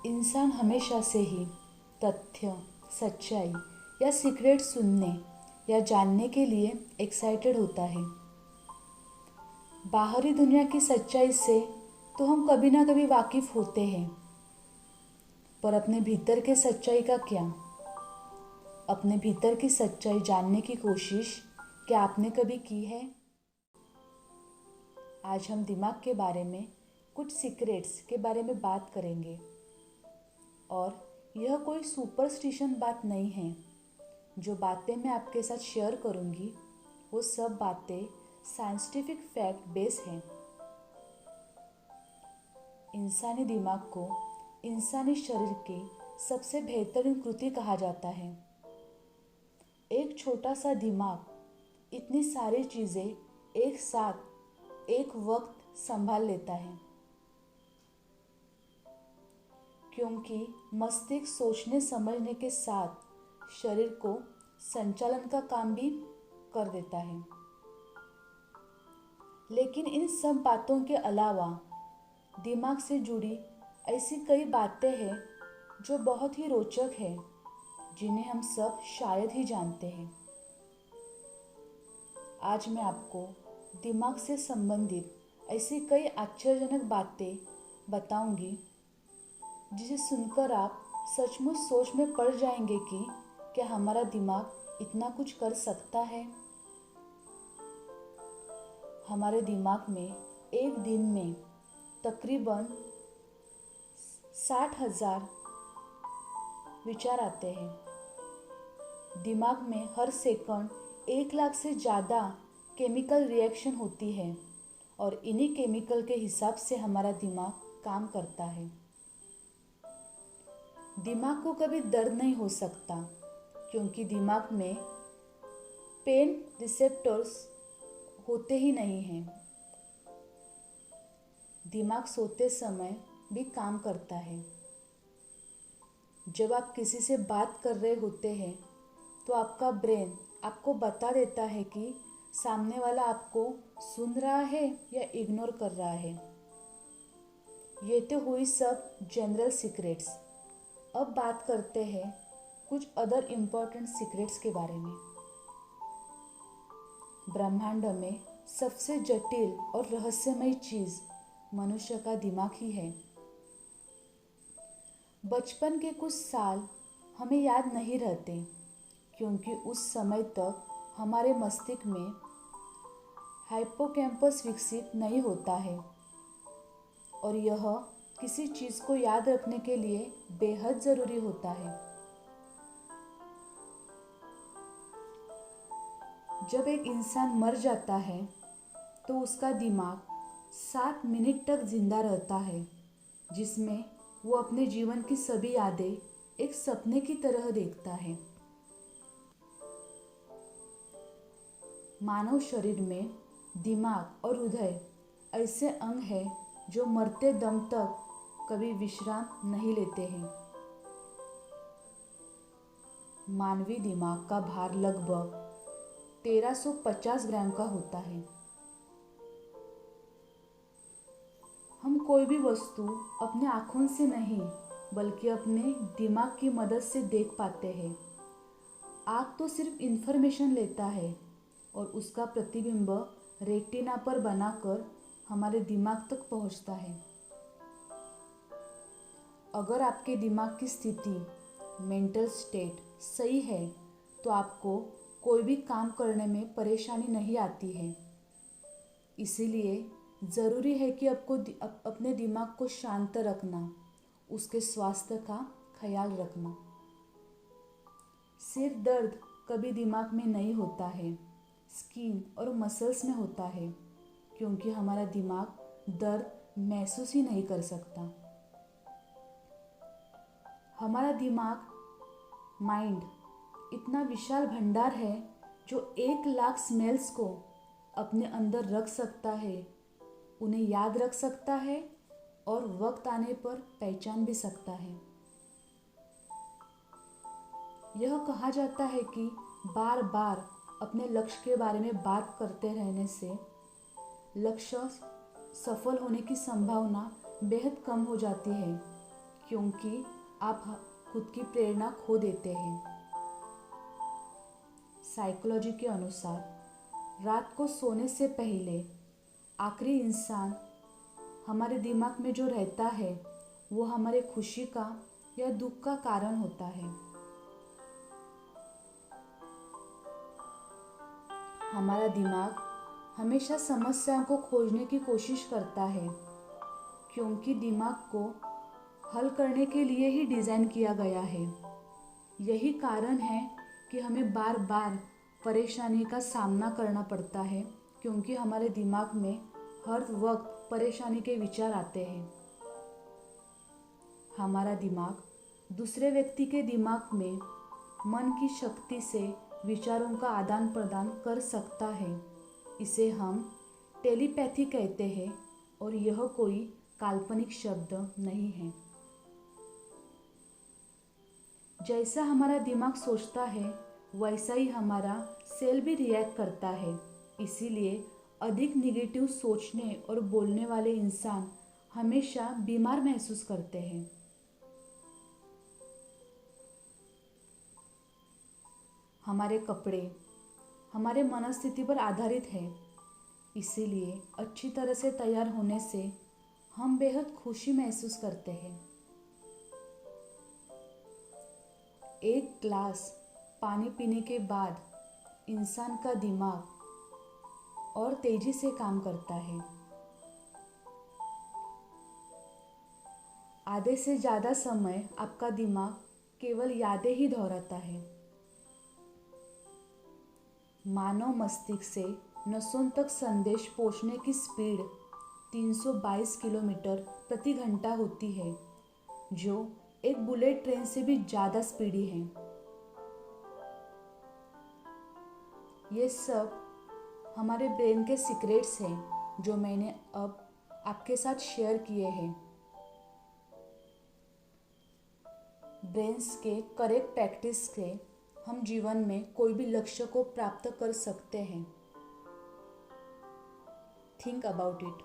इंसान हमेशा से ही तथ्य, सच्चाई या सीक्रेट सुनने या जानने के लिए एक्साइटेड होता है। बाहरी दुनिया की सच्चाई से तो हम कभी ना कभी वाकिफ होते हैं, पर अपने भीतर के सच्चाई का क्या? अपने भीतर की सच्चाई जानने की कोशिश क्या आपने कभी की है? आज हम दिमाग के बारे में कुछ सीक्रेट्स के बारे में बात करेंगे और यह कोई सुपरस्टिशन बात नहीं है। जो बातें मैं आपके साथ शेयर करूंगी वो सब बातें साइंटिफिक फैक्ट बेस हैं। इंसानी दिमाग को इंसानी शरीर की सबसे बेहतरीन कृति कहा जाता है। एक छोटा सा दिमाग इतनी सारी चीज़ें एक साथ एक वक्त संभाल लेता है, क्योंकि मस्तिष्क सोचने समझने के साथ शरीर को संचालन का काम भी कर देता है। लेकिन इन सब बातों के अलावा दिमाग से जुड़ी ऐसी कई बातें हैं जो बहुत ही रोचक है, जिन्हें हम सब शायद ही जानते हैं। आज मैं आपको दिमाग से संबंधित ऐसी कई आश्चर्यजनक बातें बताऊंगी, जिसे सुनकर आप सचमुच सोच में पड़ जाएंगे कि क्या हमारा दिमाग इतना कुछ कर सकता है। हमारे दिमाग में एक दिन में तकरीबन 60,000 विचार आते हैं। दिमाग में हर सेकंड 1 लाख से ज़्यादा केमिकल रिएक्शन होती है और इन्हीं केमिकल के हिसाब से हमारा दिमाग काम करता है। दिमाग को कभी दर्द नहीं हो सकता, क्योंकि दिमाग में पेन रिसेप्टर्स होते ही नहीं हैं। दिमाग सोते समय भी काम करता है। जब आप किसी से बात कर रहे होते हैं तो आपका ब्रेन आपको बता देता है कि सामने वाला आपको सुन रहा है या इग्नोर कर रहा है। ये तो हुई सब जनरल सीक्रेट्स। अब बात करते हैं कुछ अदर इम्पोर्टेंट सीक्रेट्स के बारे में। ब्रह्मांड में सबसे जटिल और रहस्यमय चीज़ मनुष्य का दिमाग ही है। बचपन के कुछ साल हमें याद नहीं रहते, क्योंकि उस समय तक हमारे मस्तिष्क में हाइपोकैम्पस विकसित नहीं होता है और यह किसी चीज़ को याद रखने के लिए बेहद ज़रूरी होता है। जब एक इंसान मर जाता है तो उसका दिमाग 7 मिनट तक जिंदा रहता है, जिसमें वो अपने जीवन की सभी यादें एक सपने की तरह देखता है। मानव शरीर में दिमाग और हृदय ऐसे अंग हैं जो मरते दम तक कभी विश्राम नहीं लेते हैं। मानवीय दिमाग का भार लगभग 1350 ग्राम का होता है। हम कोई भी वस्तु अपने आँखों से नहीं बल्कि अपने दिमाग की मदद से देख पाते हैं। आँख तो सिर्फ इंफॉर्मेशन लेता है और उसका प्रतिबिंब रेटिना पर बनाकर हमारे दिमाग तक पहुंचता है। अगर आपके दिमाग की स्थिति, मेंटल स्टेट सही है तो आपको कोई भी काम करने में परेशानी नहीं आती है। इसीलिए ज़रूरी है कि आपको अपने दिमाग को शांत रखना, उसके स्वास्थ्य का ख्याल रखना। सिर दर्द कभी दिमाग में नहीं होता है, स्किन और मसल्स में होता है, क्योंकि हमारा दिमाग दर्द महसूस ही नहीं कर सकता। हमारा दिमाग, माइंड इतना विशाल भंडार है जो 1 लाख स्मेल्स को अपने अंदर रख सकता है, उन्हें याद रख सकता है और वक्त आने पर पहचान भी सकता है। यह कहा जाता है कि बार बार अपने लक्ष्य के बारे में बात करते रहने से लक्ष्य सफल होने की संभावना बेहद कम हो जाती है, क्योंकि आप खुद की प्रेरणा खो देते हैं। साइकोलॉजी के अनुसार रात को सोने से पहले आखिरी इंसान हमारे दिमाग में जो रहता है वो हमारे खुशी का या दुख का कारण होता है। हमारा दिमाग हमेशा समस्याओं को खोजने की कोशिश करता है, क्योंकि दिमाग को हल करने के लिए ही डिज़ाइन किया गया है। यही कारण है कि हमें बार बार परेशानी का सामना करना पड़ता है, क्योंकि हमारे दिमाग में हर वक्त परेशानी के विचार आते हैं। हमारा दिमाग दूसरे व्यक्ति के दिमाग में मन की शक्ति से विचारों का आदान प्रदान कर सकता है। इसे हम टेलीपैथी कहते हैं और यह कोई काल्पनिक शब्द नहीं है। जैसा हमारा दिमाग सोचता है वैसा ही हमारा सेल भी रिएक्ट करता है। इसीलिए अधिक निगेटिव सोचने और बोलने वाले इंसान हमेशा बीमार महसूस करते हैं। हमारे कपड़े हमारे मनस्थिति पर आधारित है, इसीलिए अच्छी तरह से तैयार होने से हम बेहद खुशी महसूस करते हैं। एक ग्लास पानी पीने के बाद इंसान का दिमाग और तेजी से काम करता है। आधे से ज़्यादा समय आपका दिमाग केवल यादें ही दोहराता है। मानव मस्तिष्क से नसों तक संदेश पहुंचने की स्पीड 322 किलोमीटर प्रति घंटा होती है, जो एक बुलेट ट्रेन से भी ज़्यादा स्पीडी है। ये सब हमारे ब्रेन के सीक्रेट्स हैं जो मैंने अब आपके साथ शेयर किए हैं। ब्रेन्स के करेक्ट प्रैक्टिस से हम जीवन में कोई भी लक्ष्य को प्राप्त कर सकते हैं। Think about it.